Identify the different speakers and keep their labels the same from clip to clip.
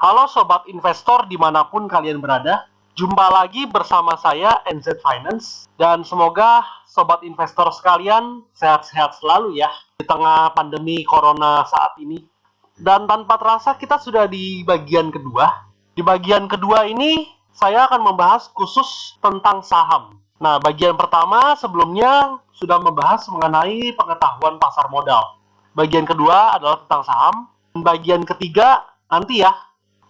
Speaker 1: Halo Sobat Investor dimanapun kalian berada, jumpa lagi bersama saya NZ Finance, dan semoga Sobat Investor sekalian sehat-sehat selalu ya di tengah pandemi Corona saat ini. Dan tanpa terasa kita sudah di bagian kedua. Di bagian kedua ini saya akan membahas khusus tentang saham. Nah, bagian pertama sebelumnya sudah membahas mengenai pengetahuan pasar modal. Bagian kedua adalah tentang saham. Bagian ketiga nanti ya.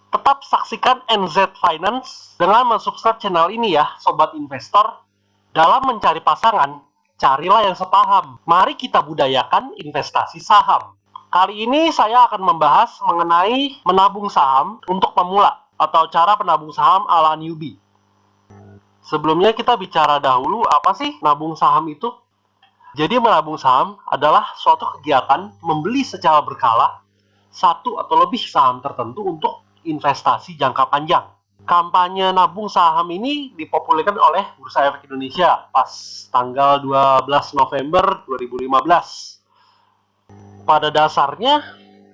Speaker 1: Tetap saksikan NZ Finance dengan mensubscribe channel ini ya, Sobat Investor. Dalam mencari pasangan, carilah yang sepaham. Mari kita budayakan investasi saham. Kali ini saya akan membahas mengenai menabung saham untuk pemula atau cara penabung saham ala newbie. Sebelumnya kita bicara dahulu apa sih nabung saham itu? Jadi menabung saham adalah suatu kegiatan membeli secara berkala satu atau lebih saham tertentu untuk investasi jangka panjang. Kampanye nabung saham ini dipopulerkan oleh Bursa Efek Indonesia pas tanggal 12 November 2015. Pada dasarnya,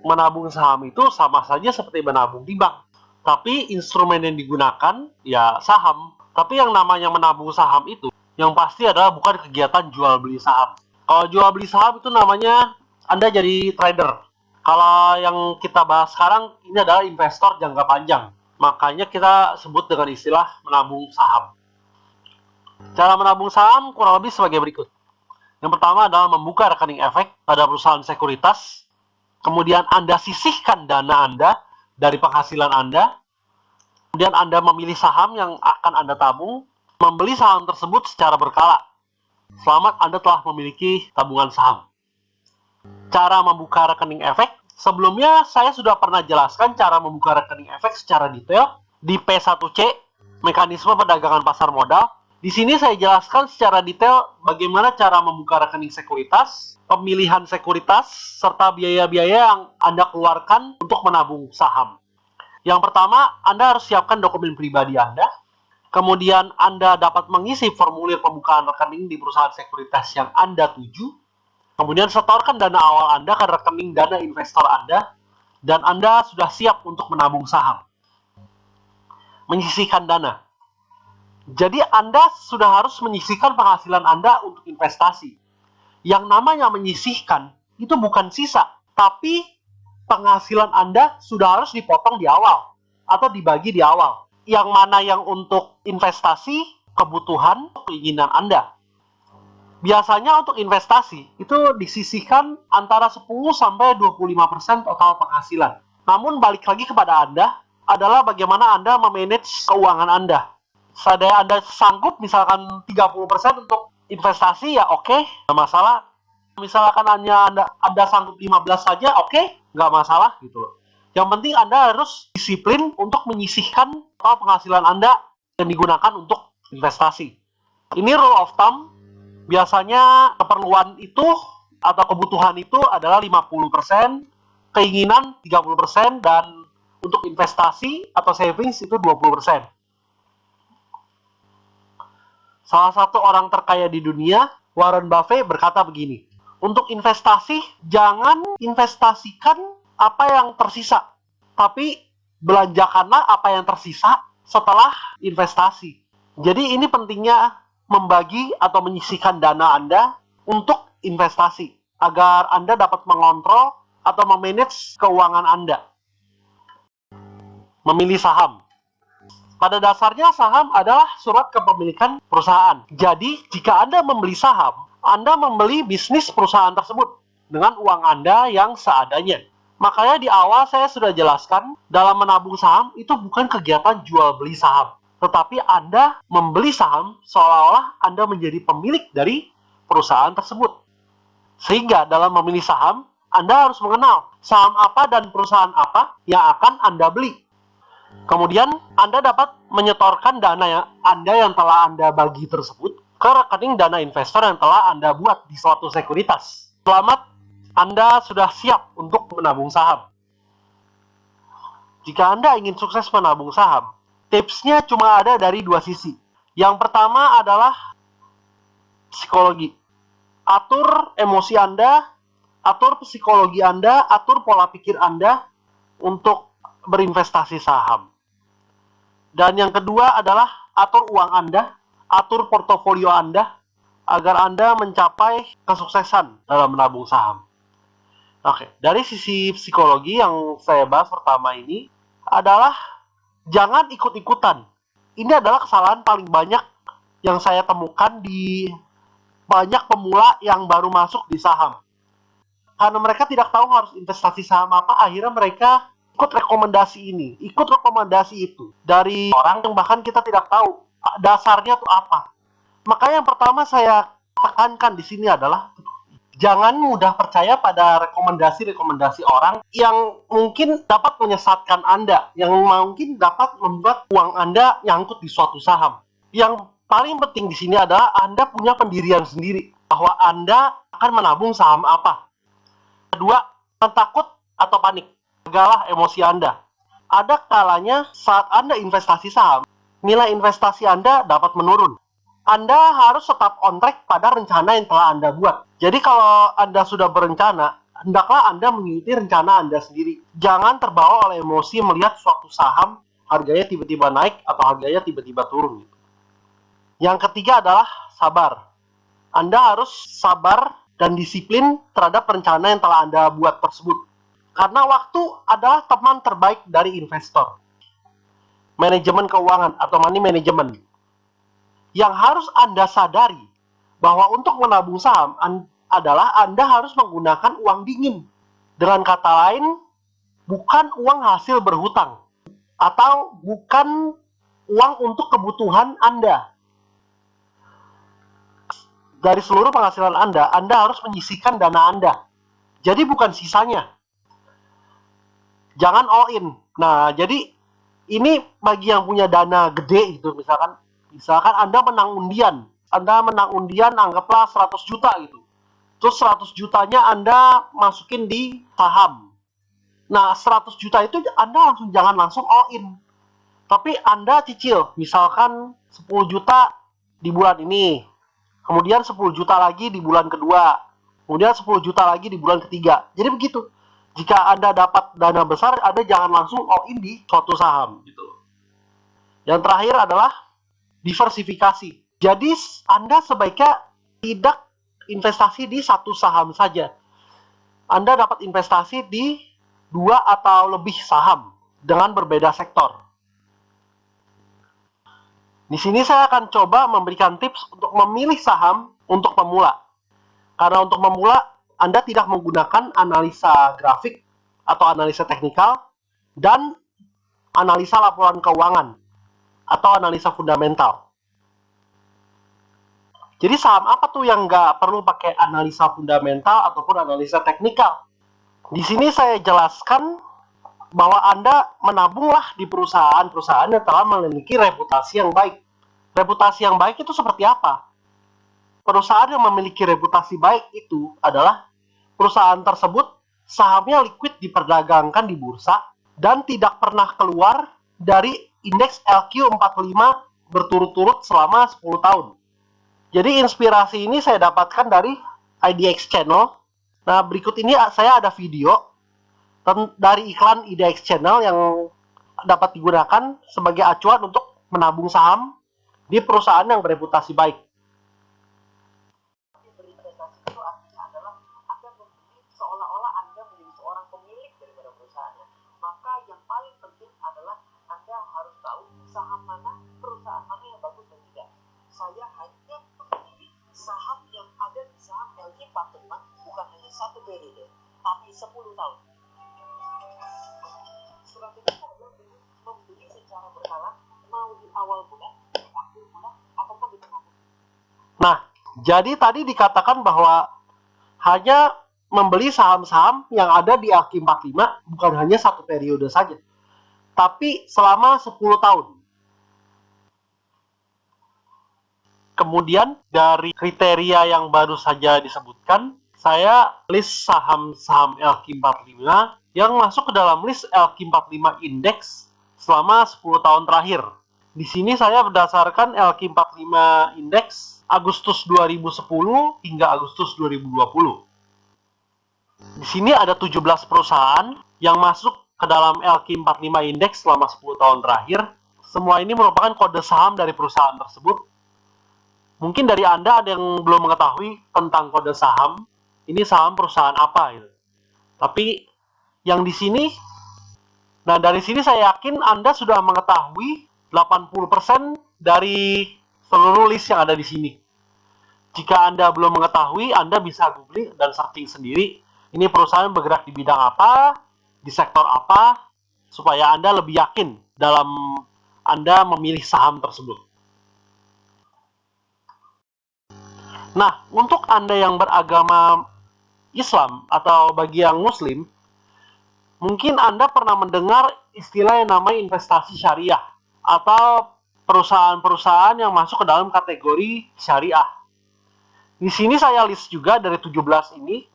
Speaker 1: menabung saham itu sama saja seperti menabung di bank. Tapi instrumen yang digunakan ya saham. Tapi yang namanya menabung saham itu yang pasti adalah bukan kegiatan jual beli saham. Kalau jual beli saham itu namanya Anda jadi trader. Kalau yang kita bahas sekarang ini adalah investor jangka panjang. Makanya kita sebut dengan istilah menabung saham. Cara menabung saham kurang lebih sebagai berikut. Yang pertama adalah membuka rekening efek pada perusahaan sekuritas. Kemudian Anda sisihkan dana Anda dari penghasilan Anda. Kemudian Anda memilih saham yang akan Anda tabung. Membeli saham tersebut secara berkala. Selamat Anda telah memiliki tabungan saham. Cara membuka rekening efek. Sebelumnya saya sudah pernah jelaskan cara membuka rekening efek secara detail di P1C, mekanisme perdagangan pasar modal. Di sini saya jelaskan secara detail bagaimana cara membuka rekening sekuritas, pemilihan sekuritas, serta biaya-biaya yang Anda keluarkan untuk menabung saham. Yang pertama, Anda harus siapkan dokumen pribadi Anda. Kemudian Anda dapat mengisi formulir pembukaan rekening di perusahaan sekuritas yang Anda tuju. Kemudian setorkan dana awal Anda ke rekening dana investor Anda, dan Anda sudah siap untuk menabung saham. Menyisihkan dana. Jadi Anda sudah harus menyisihkan penghasilan Anda untuk investasi. Yang namanya menyisihkan itu bukan sisa, tapi penghasilan Anda sudah harus dipotong di awal atau dibagi di awal. Yang mana yang untuk investasi, kebutuhan, keinginan Anda. Biasanya untuk investasi itu disisihkan antara 10-25% total penghasilan. Namun balik lagi kepada Anda adalah bagaimana Anda memanage keuangan Anda. Seandainya Anda sanggup misalkan 30% untuk investasi ya oke, nggak masalah. Misalkan hanya Anda sanggup 15 saja oke, nggak masalah gitu loh. Yang penting Anda harus disiplin untuk menyisihkan total penghasilan Anda yang digunakan untuk investasi. Ini rule of thumb. Biasanya keperluan itu atau kebutuhan itu adalah 50%, keinginan 30%, dan untuk investasi atau savings itu 20%. Salah satu orang terkaya di dunia, Warren Buffett, berkata begini, untuk investasi, jangan investasikan apa yang tersisa, tapi belanjakanlah apa yang tersisa setelah investasi. Jadi ini pentingnya membagi atau menyisihkan dana Anda untuk investasi agar Anda dapat mengontrol atau memanage keuangan Anda. Memilih saham. Pada dasarnya saham adalah surat kepemilikan perusahaan. Jadi jika Anda membeli saham, Anda membeli bisnis perusahaan tersebut dengan uang Anda yang seadanya. Makanya di awal saya sudah jelaskan, dalam menabung saham itu bukan kegiatan jual beli saham. Tetapi Anda membeli saham seolah-olah Anda menjadi pemilik dari perusahaan tersebut. Sehingga dalam memilih saham, Anda harus mengenal saham apa dan perusahaan apa yang akan Anda beli. Kemudian Anda dapat menyetorkan dana Anda yang telah Anda bagi tersebut ke rekening dana investor yang telah Anda buat di suatu sekuritas. Selamat, Anda sudah siap untuk menabung saham. Jika Anda ingin sukses menabung saham, tipsnya cuma ada dari dua sisi. Yang pertama adalah psikologi. Atur emosi Anda, atur psikologi Anda, atur pola pikir Anda untuk berinvestasi saham. Dan yang kedua adalah atur uang Anda, atur portofolio Anda, agar Anda mencapai kesuksesan dalam menabung saham. Oke, dari sisi psikologi yang saya bahas pertama ini adalah jangan ikut-ikutan. Ini adalah kesalahan paling banyak yang saya temukan di banyak pemula yang baru masuk di saham. Karena mereka tidak tahu harus investasi saham apa, akhirnya mereka ikut rekomendasi ini, ikut rekomendasi itu dari orang yang bahkan kita tidak tahu dasarnya tuh apa. Makanya yang pertama saya tekankan di sini adalah jangan mudah percaya pada rekomendasi-rekomendasi orang yang mungkin dapat menyesatkan Anda, yang mungkin dapat membuat uang Anda nyangkut di suatu saham. Yang paling penting di sini adalah Anda punya pendirian sendiri, bahwa Anda akan menabung saham apa. Kedua, jangan takut atau panik. Jagalah emosi Anda. Ada kalanya saat Anda investasi saham, nilai investasi Anda dapat menurun. Anda harus tetap on track pada rencana yang telah Anda buat. Jadi kalau Anda sudah berencana, hendaklah Anda mengikuti rencana Anda sendiri. Jangan terbawa oleh emosi melihat suatu saham harganya tiba-tiba naik atau harganya tiba-tiba turun. Yang ketiga adalah sabar. Anda harus sabar dan disiplin terhadap rencana yang telah Anda buat tersebut. Karena waktu adalah teman terbaik dari investor. Manajemen keuangan atau money management. Yang harus Anda sadari bahwa untuk menabung saham adalah Anda harus menggunakan uang dingin. Dengan kata lain, bukan uang hasil berhutang atau bukan uang untuk kebutuhan Anda. Dari seluruh penghasilan Anda harus menyisihkan dana Anda. Jadi bukan sisanya. Jangan all in. Nah, jadi ini bagi yang punya dana gede gitu, misalkan Anda menang undian. Anda menang undian anggaplah 100 juta gitu. Terus 100 jutanya Anda masukin di saham. Nah, 100 juta itu Anda jangan langsung all in. Tapi Anda cicil, misalkan 10 juta di bulan ini. Kemudian 10 juta lagi di bulan kedua. Kemudian 10 juta lagi di bulan ketiga. Jadi begitu. Jika Anda dapat dana besar, Anda jangan langsung all in di suatu saham gitu. Yang terakhir adalah diversifikasi. Jadi Anda sebaiknya tidak investasi di satu saham saja. Anda dapat investasi di 2 atau lebih saham dengan berbeda sektor. Di sini saya akan coba memberikan tips untuk memilih saham untuk pemula. Karena untuk pemula, Anda tidak menggunakan analisa grafik atau analisa teknikal dan analisa laporan keuangan atau analisa fundamental. Jadi saham apa tuh yang nggak perlu pakai analisa fundamental ataupun analisa teknikal? Di sini saya jelaskan bahwa Anda menabunglah di perusahaan-perusahaan yang telah memiliki reputasi yang baik. Reputasi yang baik itu seperti apa? Perusahaan yang memiliki reputasi baik itu adalah perusahaan tersebut sahamnya liquid diperdagangkan di bursa dan tidak pernah keluar dari indeks LQ45 berturut-turut selama 10 tahun. Jadi inspirasi ini saya dapatkan dari IDX Channel. Nah, berikut ini saya ada video dari iklan IDX Channel yang dapat digunakan sebagai acuan untuk menabung saham di perusahaan yang bereputasi baik. Berinvestasi itu artinya adalah Anda membeli seolah-olah Anda menjadi seorang pemilik daripada perusahaannya. Maka yang paling penting adalah Anda harus tahu saham mana, perusahaan mana yang bagus dan tidak. Saya hanya memilih saham yang ada di saham LQ45 bukan hanya satu periode, tapi 10 tahun. Strategi saya membeli secara berkala, mau di awal bulan, di akhir bulan, ataupun di tengah bulan. Nah, jadi tadi dikatakan bahwa hanya membeli saham-saham yang ada di LQ45 bukan hanya satu periode saja, tapi selama 10 tahun. Kemudian dari kriteria yang baru saja disebutkan, saya list saham-saham LQ45 yang masuk ke dalam list LQ45 Index selama 10 tahun terakhir. Di sini saya berdasarkan LQ45 Index Agustus 2010 hingga Agustus 2020. Di sini ada 17 perusahaan yang masuk ke dalam LQ45 Index selama 10 tahun terakhir. Semua ini merupakan kode saham dari perusahaan tersebut. Mungkin dari Anda ada yang belum mengetahui tentang kode saham. Ini saham perusahaan apa gitu. Tapi yang di sini, nah dari sini saya yakin Anda sudah mengetahui 80% dari seluruh list yang ada di sini. Jika Anda belum mengetahui, Anda bisa googling dan searching sendiri. Ini perusahaan bergerak di bidang apa, di sektor apa, supaya Anda lebih yakin dalam Anda memilih saham tersebut. Nah, untuk Anda yang beragama Islam atau bagi yang Muslim, mungkin Anda pernah mendengar istilah yang namanya investasi syariah atau perusahaan-perusahaan yang masuk ke dalam kategori syariah. Di sini saya list juga dari 17 ini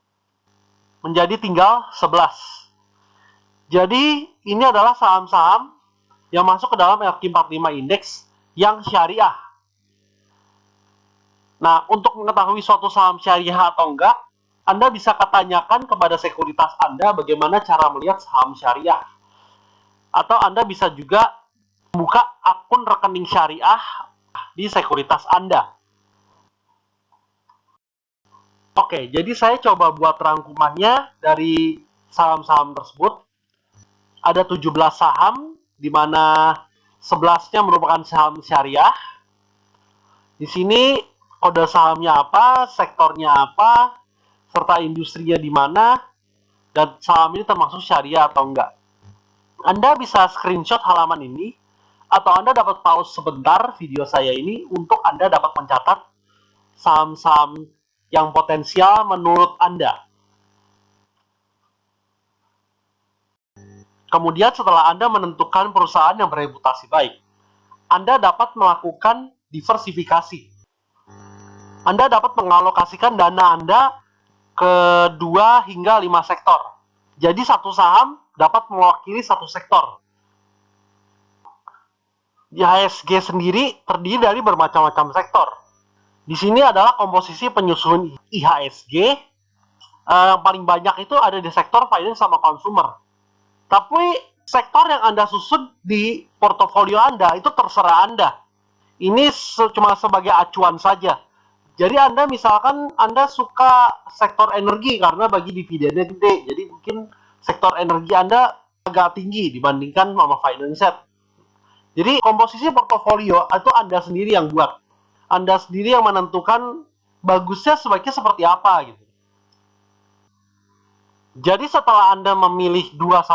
Speaker 1: menjadi tinggal 11. Jadi ini adalah saham-saham yang masuk ke dalam LQ45 Index yang syariah. Nah, untuk mengetahui suatu saham syariah atau enggak, Anda bisa tanyakan kepada sekuritas Anda bagaimana cara melihat saham syariah. Atau Anda bisa juga membuka akun rekening syariah di sekuritas Anda. Oke, jadi saya coba buat rangkumannya dari saham-saham tersebut. Ada 17 saham, di mana 11-nya merupakan saham syariah. Di sini kode sahamnya apa, sektornya apa, serta industrinya di mana, dan saham ini termasuk syariah atau enggak. Anda bisa screenshot halaman ini, atau Anda dapat pause sebentar video saya ini untuk Anda dapat mencatat saham-saham yang potensial menurut Anda. Kemudian setelah Anda menentukan perusahaan yang bereputasi baik, Anda dapat melakukan diversifikasi. Anda dapat mengalokasikan dana Anda ke 2 hingga 5 sektor. Jadi satu saham dapat mewakili satu sektor. IHSG sendiri terdiri dari bermacam-macam sektor. Di sini adalah komposisi penyusun IHSG. Yang paling banyak itu ada di sektor finance sama consumer. Tapi sektor yang Anda susun di portofolio Anda itu terserah Anda. Ini cuma sebagai acuan saja. Jadi Anda misalkan Anda suka sektor energi karena bagi dividennya gede. Jadi mungkin sektor energi Anda agak tinggi dibandingkan sama finance. Jadi komposisi portofolio itu Anda sendiri yang buat. Anda sendiri yang menentukan bagusnya sebaiknya seperti apa gitu. Jadi setelah Anda memilih 2-5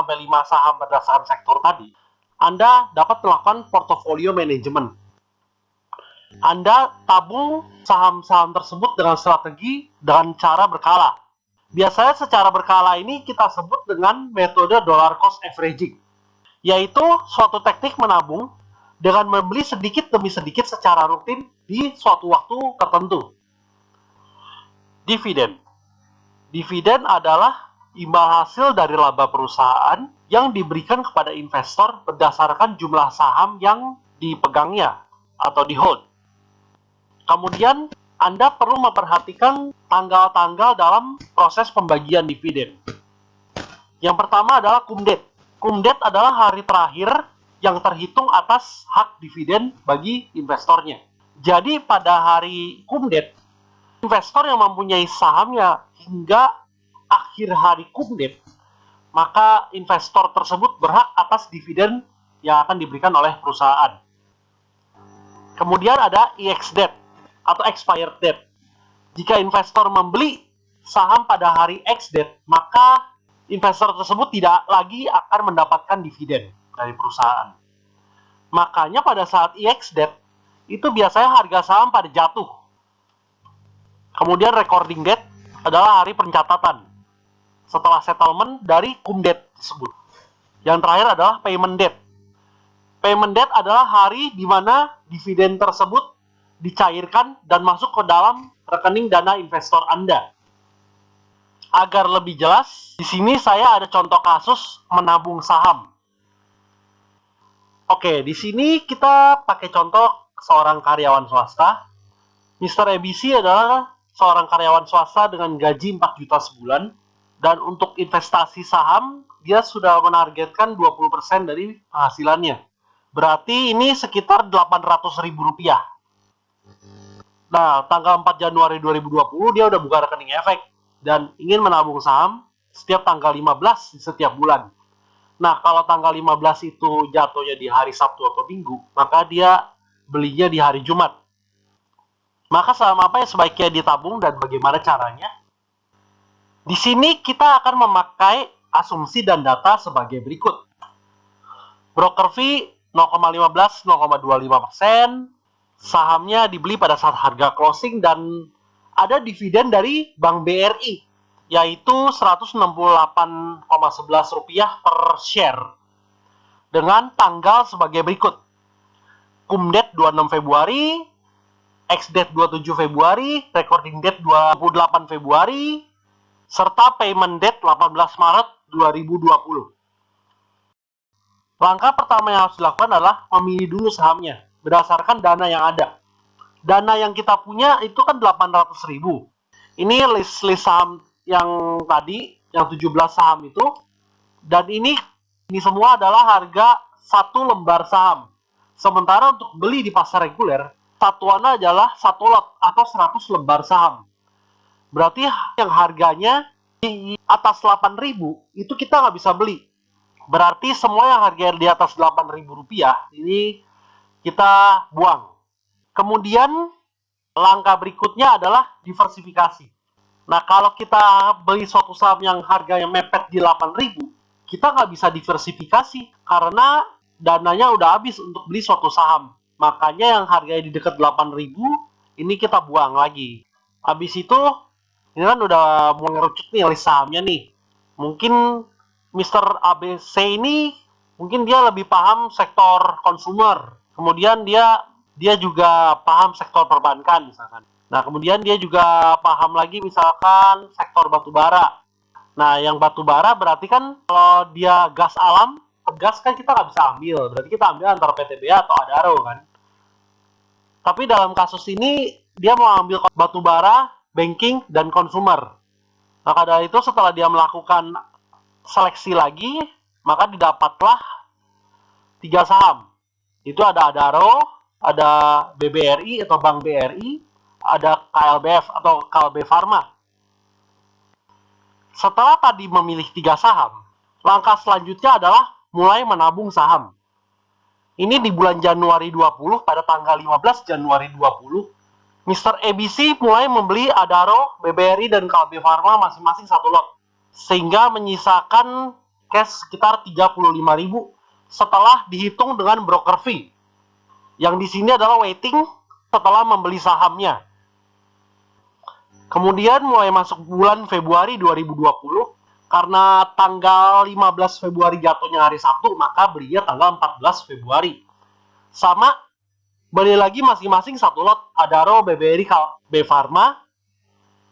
Speaker 1: saham berdasarkan sektor tadi, Anda dapat melakukan portofolio manajemen. Anda tabung saham-saham tersebut dengan strategi dengan cara berkala. Biasanya secara berkala ini kita sebut dengan metode dollar cost averaging, yaitu suatu teknik menabung dengan membeli sedikit demi sedikit secara rutin di suatu waktu tertentu. Dividen. Dividen adalah imbal hasil dari laba perusahaan yang diberikan kepada investor berdasarkan jumlah saham yang dipegangnya atau di hold. Kemudian Anda perlu memperhatikan tanggal-tanggal dalam proses pembagian dividen. Yang pertama adalah cum date. Cum date adalah hari terakhir yang terhitung atas hak dividen bagi investornya. Jadi pada hari cum date, investor yang mempunyai sahamnya hingga akhir hari cum date, maka investor tersebut berhak atas dividen yang akan diberikan oleh perusahaan. Kemudian ada EX date atau expired date. Jika investor membeli saham pada hari X date, maka investor tersebut tidak lagi akan mendapatkan dividen dari perusahaan. Makanya pada saat EX date, itu biasanya harga saham pada jatuh. Kemudian recording date adalah hari pencatatan setelah settlement dari cum date tersebut. Yang terakhir adalah payment date. Payment date adalah hari di mana dividen tersebut dicairkan dan masuk ke dalam rekening dana investor Anda. Agar lebih jelas, di sini saya ada contoh kasus menabung saham. Oke, di sini kita pakai contoh seorang karyawan swasta. Mr. ABC adalah seorang karyawan swasta dengan gaji 4 juta sebulan. Dan untuk investasi saham, dia sudah menargetkan 20% dari penghasilannya. Berarti ini sekitar Rp800.000. Nah, tanggal 4 Januari 2020 dia udah buka rekening efek dan ingin menabung saham setiap tanggal 15 di setiap bulan. Nah, kalau tanggal 15 itu jatuhnya di hari Sabtu atau Minggu, maka dia belinya di hari Jumat. Maka saham apa yang sebaiknya ditabung dan bagaimana caranya? Di sini kita akan memakai asumsi dan data sebagai berikut. Broker fee 0,15-0,25%, sahamnya dibeli pada saat harga closing dan ada dividen dari Bank BRI yaitu Rp168,11 per share dengan tanggal sebagai berikut. Cum-date 26 Februari, ex-date 27 Februari, recording date 28 Februari, serta payment date 18 Maret 2020. Langkah pertama yang harus dilakukan adalah memilih dulu sahamnya berdasarkan dana yang ada. Dana yang kita punya itu kan 800.000. Ini list saham yang tadi, yang 17 saham itu, dan ini semua adalah harga satu lembar saham. Sementara untuk beli di pasar reguler, satuannya adalah satu lot atau 100 lembar saham. Berarti yang harganya di atas 8.000 itu kita nggak bisa beli. Berarti semua yang harganya di atas Rp8.000 ini kita buang. Kemudian langkah berikutnya adalah diversifikasi. Nah, kalau kita beli suatu saham yang harganya mepet di 8.000, kita nggak bisa diversifikasi karena dananya udah habis untuk beli suatu saham. Makanya yang harganya di dekat 8.000 ini kita buang lagi. Habis itu ini kan udah mau ngerucut nih list sahamnya nih. Mungkin Mr. ABC ini mungkin dia lebih paham sektor consumer. Kemudian dia juga paham sektor perbankan misalkan. Nah, kemudian dia juga paham lagi misalkan sektor batubara. Nah, yang batubara berarti kan kalau dia gas alam, gas kan kita nggak bisa ambil. Berarti kita ambil antara PTBA atau Adaro kan. Tapi dalam kasus ini dia mau ambil batubara, banking, dan consumer. Maka dari itu setelah dia melakukan seleksi lagi, maka didapatlah 3 saham. Itu ada Adaro, ada BBRI atau Bank BRI, ada KLBF atau KLB Pharma. Setelah tadi memilih 3 saham, langkah selanjutnya adalah mulai menabung saham. Ini di bulan Januari 20, pada tanggal 15 Januari 20, Mr. ABC mulai membeli Adaro, BBRI, dan KLB Pharma masing-masing satu lot. Sehingga menyisakan cash sekitar 35.000 setelah dihitung dengan broker fee. Yang di sini adalah waiting setelah membeli sahamnya. Kemudian mulai masuk bulan Februari 2020, karena tanggal 15 Februari jatuhnya hari Sabtu, maka belinya tanggal 14 Februari. Sama, beli lagi masing-masing satu lot Adaro, BBRI, KLB Pharma,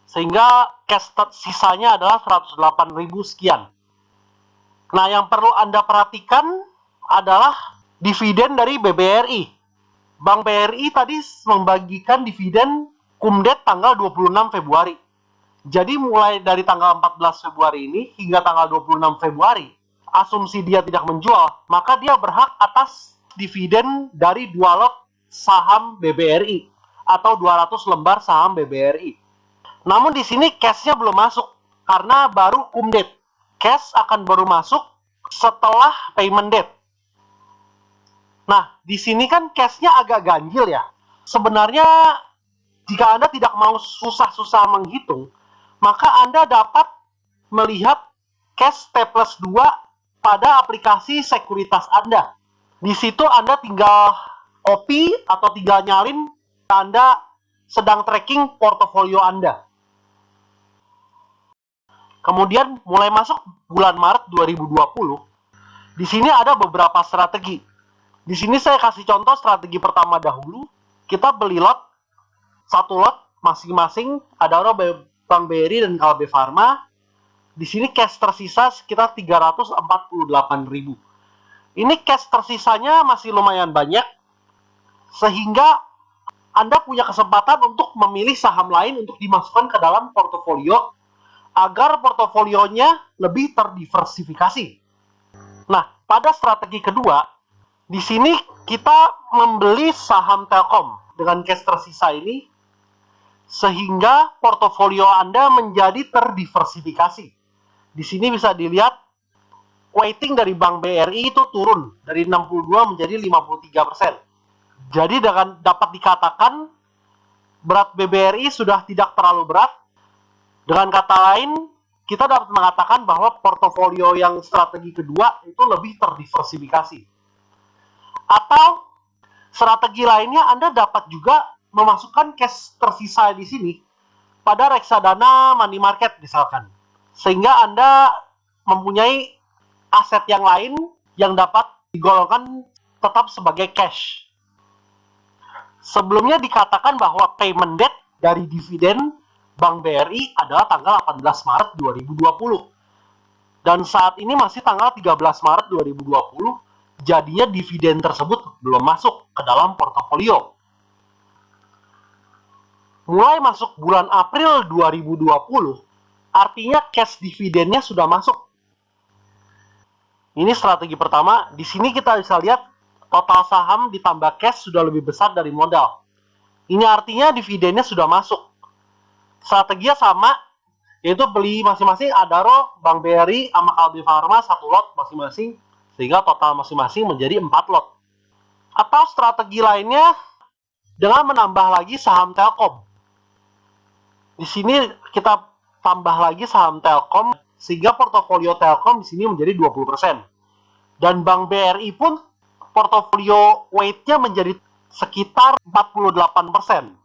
Speaker 1: sehingga cash sisanya adalah 108.000 sekian. Nah, yang perlu Anda perhatikan adalah dividen dari BBRI. Bank BRI tadi membagikan dividen cum-date tanggal 26 Februari. Jadi mulai dari tanggal 14 Februari ini hingga tanggal 26 Februari, asumsi dia tidak menjual, maka dia berhak atas dividen dari 2 lot saham BBRI atau 200 lembar saham BBRI. Namun di sini cash-nya belum masuk karena baru cum-date. Cash akan baru masuk setelah payment date. Nah, di sini kan cash-nya agak ganjil ya. Sebenarnya jika Anda tidak mau susah-susah menghitung, maka Anda dapat melihat cash T+2 pada aplikasi sekuritas Anda. Di situ Anda tinggal copy atau tinggal nyalin Anda sedang tracking portofolio Anda. Kemudian mulai masuk bulan Maret 2020, di sini ada beberapa strategi. Di sini saya kasih contoh strategi pertama dahulu. Kita beli lot, satu lot masing-masing, Adaro, Bank BRI, dan KLB Pharma. Di sini cash tersisa sekitar 348.000. Ini cash tersisanya masih lumayan banyak, sehingga Anda punya kesempatan untuk memilih saham lain untuk dimasukkan ke dalam portofolio, agar portofolionya lebih terdiversifikasi. Nah, pada strategi kedua, di sini kita membeli saham Telkom dengan cash tersisa ini, sehingga portofolio Anda menjadi terdiversifikasi. Di sini bisa dilihat weighting dari Bank BRI itu turun dari 62 menjadi 53%. Jadi dengan dapat dikatakan berat BBRI sudah tidak terlalu berat. Dengan kata lain, kita dapat mengatakan bahwa portofolio yang strategi kedua itu lebih terdiversifikasi. Atau strategi lainnya, Anda dapat juga memasukkan cash tersisa di sini pada reksadana money market misalkan. Sehingga Anda mempunyai aset yang lain yang dapat digolongkan tetap sebagai cash. Sebelumnya dikatakan bahwa payment date dari dividen Bank BRI adalah tanggal 18 Maret 2020. Dan saat ini masih tanggal 13 Maret 2020, jadinya dividen tersebut belum masuk ke dalam portofolio. Mulai masuk bulan April 2020, artinya cash dividennya sudah masuk. Ini strategi pertama. Di sini kita bisa lihat total saham ditambah cash sudah lebih besar dari modal. Ini artinya dividennya sudah masuk. Strateginya sama, yaitu beli masing-masing Adaro, Bank BRI, sama Kalbe Farma 1 lot masing-masing, sehingga total masing-masing menjadi 4 lot. Atau strategi lainnya dengan menambah lagi saham Telkom. Di sini kita tambah lagi saham Telkom, sehingga portofolio Telkom di sini menjadi 20%. Dan Bank BRI pun portofolio weight-nya menjadi sekitar 48%.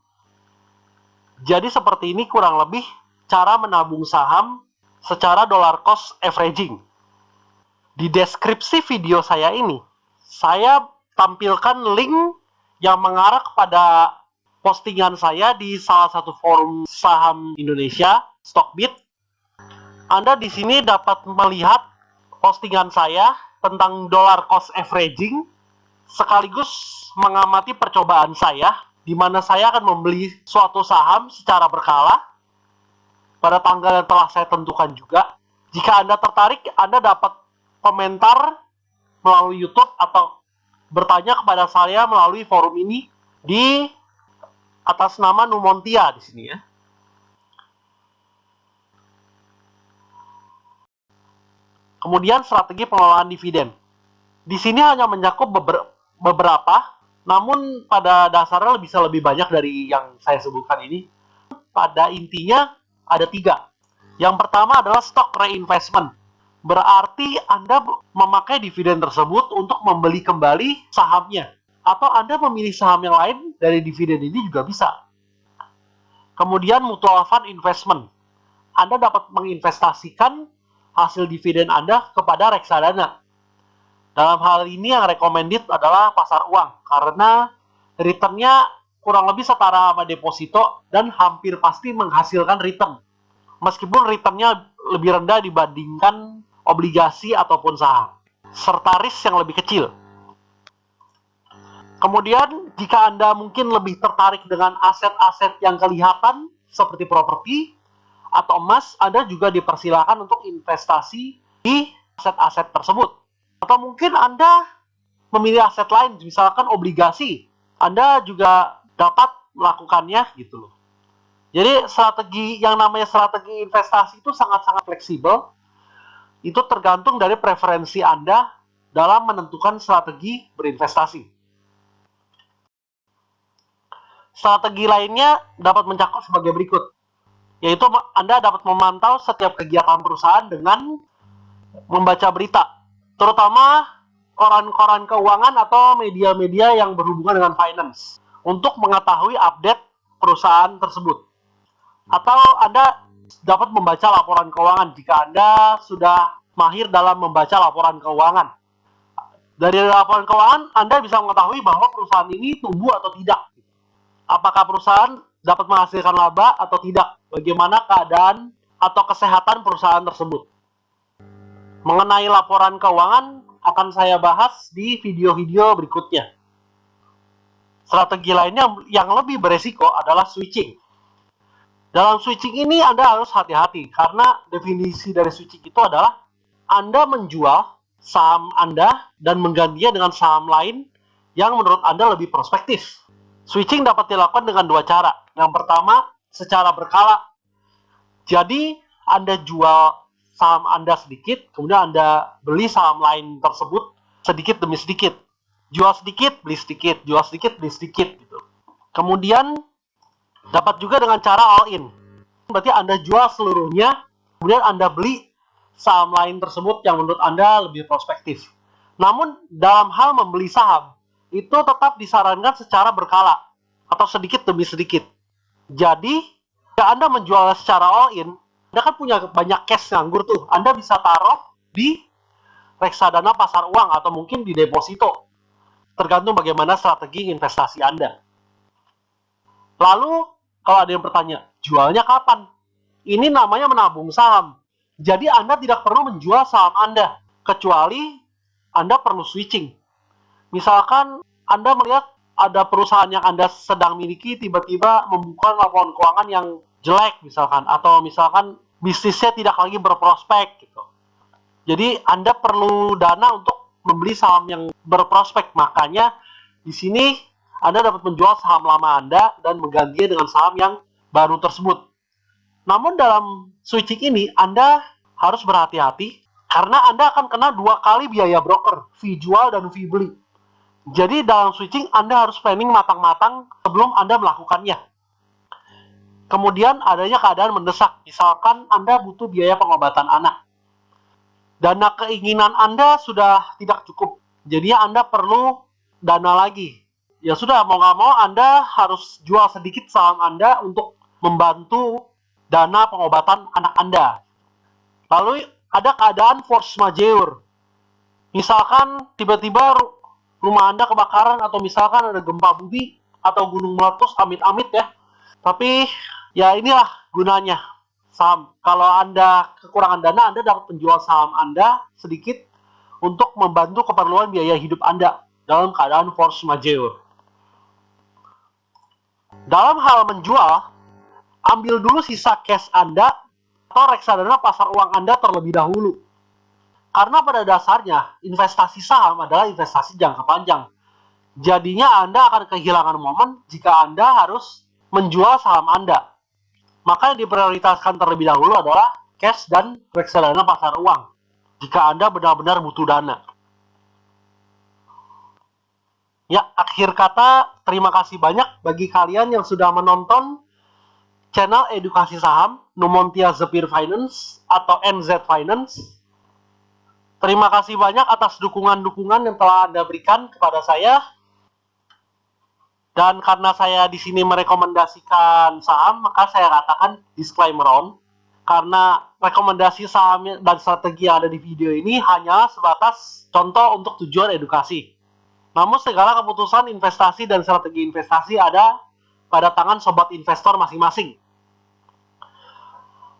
Speaker 1: Jadi seperti ini kurang lebih cara menabung saham secara dollar cost averaging. Di deskripsi video saya ini, saya tampilkan link yang mengarah kepada postingan saya di salah satu forum saham Indonesia, Stockbit. Anda di sini dapat melihat postingan saya tentang dollar cost averaging, sekaligus mengamati percobaan saya, di mana saya akan membeli suatu saham secara berkala pada tanggal yang telah saya tentukan juga. Jika Anda tertarik, Anda dapat komentar melalui YouTube atau bertanya kepada saya melalui forum ini di atas nama Numontia di sini ya. Kemudian strategi pengelolaan dividen. Di sini hanya mencakup beberapa, namun pada dasarnya bisa lebih banyak dari yang saya sebutkan ini. Pada intinya ada 3. Yang pertama adalah stock reinvestment. Berarti Anda memakai dividen tersebut untuk membeli kembali sahamnya. Atau Anda memilih saham yang lain dari dividen ini juga bisa. Kemudian mutual fund investment. Anda dapat menginvestasikan hasil dividen Anda kepada reksadana. Dalam hal ini yang recommended adalah pasar uang, karena returnnya kurang lebih setara sama deposito dan hampir pasti menghasilkan return. Meskipun returnnya lebih rendah dibandingkan obligasi ataupun saham, serta risk yang lebih kecil. Kemudian, jika Anda mungkin lebih tertarik dengan aset-aset yang kelihatan, seperti properti atau emas, Anda juga dipersilakan untuk investasi di aset-aset tersebut. Atau mungkin Anda memilih aset lain, misalkan obligasi. Anda juga dapat melakukannya gitu loh. Jadi strategi yang namanya strategi investasi itu sangat-sangat fleksibel. Itu tergantung dari preferensi Anda dalam menentukan strategi berinvestasi. Strategi lainnya dapat mencakup sebagai berikut, yaitu Anda dapat memantau setiap kegiatan perusahaan dengan membaca berita, terutama koran-koran keuangan atau media-media yang berhubungan dengan finance, untuk mengetahui update perusahaan tersebut. Atau Anda dapat membaca laporan keuangan jika Anda sudah mahir dalam membaca laporan keuangan. Dari laporan keuangan, Anda bisa mengetahui bahwa perusahaan ini tumbuh atau tidak. Apakah perusahaan dapat menghasilkan laba atau tidak? Bagaimana keadaan atau kesehatan perusahaan tersebut? Mengenai laporan keuangan akan saya bahas di video-video berikutnya. Strategi lainnya yang lebih beresiko adalah switching. Dalam switching ini Anda harus hati-hati, karena definisi dari switching itu adalah Anda menjual saham Anda dan menggantinya dengan saham lain yang menurut Anda lebih prospektif. Switching dapat dilakukan dengan dua cara. Yang pertama, secara berkala. Jadi, Anda jual saham Anda sedikit, kemudian Anda beli saham lain tersebut sedikit demi sedikit. Jual sedikit, beli sedikit, jual sedikit, beli sedikit. Gitu. Kemudian, dapat juga dengan cara all-in. Berarti Anda jual seluruhnya, kemudian Anda beli saham lain tersebut yang menurut Anda lebih prospektif. Namun, dalam hal membeli saham, itu tetap disarankan secara berkala atau sedikit demi sedikit. Jadi, jika Anda menjual secara all-in, Anda kan punya banyak cash nganggur tuh. Anda bisa taruh di reksadana pasar uang atau mungkin di deposito. Tergantung bagaimana strategi investasi Anda. Lalu, kalau ada yang bertanya, jualnya kapan? Ini namanya menabung saham. Jadi Anda tidak perlu menjual saham Anda, kecuali Anda perlu switching. Misalkan Anda melihat ada perusahaan yang Anda sedang miliki tiba-tiba membuka laporan keuangan yang jelek misalkan, atau misalkan bisnisnya tidak lagi berprospek gitu. Jadi Anda perlu dana untuk membeli saham yang berprospek. Makanya di sini Anda dapat menjual saham lama Anda dan menggantinya dengan saham yang baru tersebut. Namun dalam switching ini Anda harus berhati-hati karena Anda akan kena 2 kali biaya broker, fee jual dan fee beli. Jadi dalam switching Anda harus planning matang-matang sebelum Anda melakukannya. Kemudian adanya keadaan mendesak, misalkan Anda butuh biaya pengobatan anak. Dana keinginan Anda sudah tidak cukup, jadi Anda perlu dana lagi. Ya sudah, mau nggak mau Anda harus jual sedikit saham Anda untuk membantu dana pengobatan anak Anda. Lalu ada keadaan force majeure. Misalkan tiba-tiba rumah Anda kebakaran atau misalkan ada gempa bumi atau gunung meletus, amit-amit ya. Tapi ya inilah gunanya saham. Kalau Anda kekurangan dana, Anda dapat menjual saham Anda sedikit untuk membantu keperluan biaya hidup Anda dalam keadaan force majeure. Dalam hal menjual, ambil dulu sisa cash Anda atau reksadana pasar uang Anda terlebih dahulu. Karena pada dasarnya, investasi saham adalah investasi jangka panjang. Jadinya Anda akan kehilangan momen jika Anda harus menjual saham Anda. Maka yang diprioritaskan terlebih dahulu adalah cash dan reksadana pasar uang. Jika Anda benar-benar butuh dana. Ya, akhir kata, terima kasih banyak bagi kalian yang sudah menonton channel edukasi saham Numontia Zephyr Finance atau NZ Finance. Terima kasih banyak atas dukungan-dukungan yang telah Anda berikan kepada saya. Dan karena saya di sini merekomendasikan saham, maka saya katakan disclaimer on. Karena rekomendasi saham dan strategi yang ada di video ini hanya sebatas contoh untuk tujuan edukasi. Namun segala keputusan investasi dan strategi investasi ada pada tangan sobat investor masing-masing.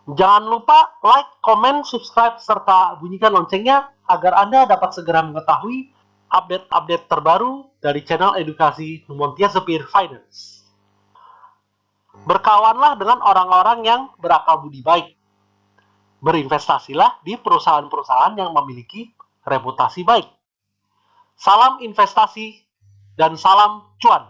Speaker 1: Jangan lupa like, comment, subscribe, serta bunyikan loncengnya agar Anda dapat segera mengetahui update-update terbaru dari channel edukasi Numontia Zephyr Finance. Berkawanlah dengan orang-orang yang berakal budi baik. Berinvestasilah di perusahaan-perusahaan yang memiliki reputasi baik. Salam investasi dan salam cuan.